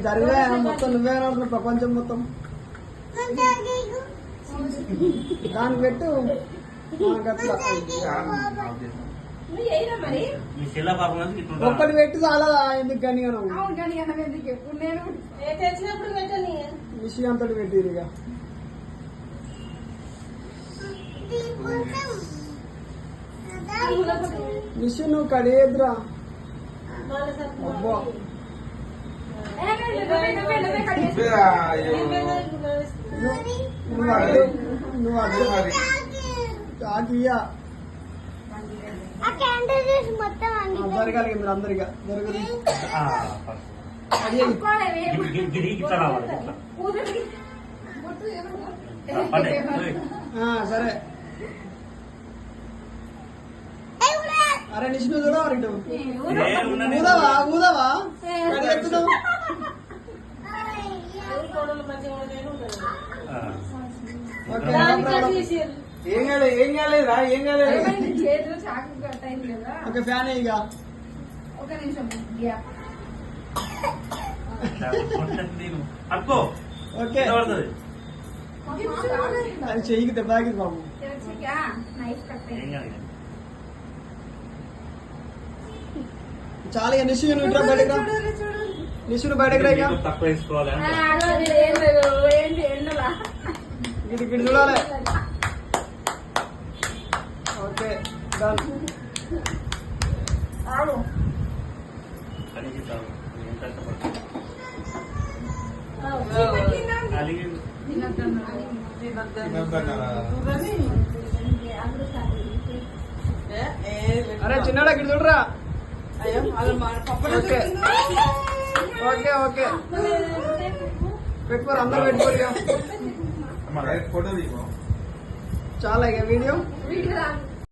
జరిగా మొత్తం నువ్వే కనబడుతున్నావు ప్రపంచం మొత్తం. దాన్ని పెట్టు ఒక్కటి పెట్టి చాలా ఎందుకు కానీ విషయం అంతటి పెట్టిరు ఇక విషయం నువ్వు కడియేద్దురా. అబ్బా నువ్వు అడ్డు కాకియా జరగాలి మీరు అందరిగా జరగదు. సరే అరే నిష్ణు చూడవా ఇటు ఊదవా ఊదవా ఎత్తున్నావు. ఏం కాలేదు ఏం కాలేదురా ఏం కాలేదు. ఓకే ఫ్యాన్ ఇక ఓకే అది చెయ్యికి దెబ్బకి బాబు. చాలా నిశ్చయ బయటకు నిశ్చును బయటకు రా. ఇటు చూడాలి. Okay done. అరే చిన్నడా ఇక్కడ చూడరా. ఓకే ఓకే ఓకే పెట్టుకోరు అందరూ పెట్టుకోరు. చాలా ఇక వీడియో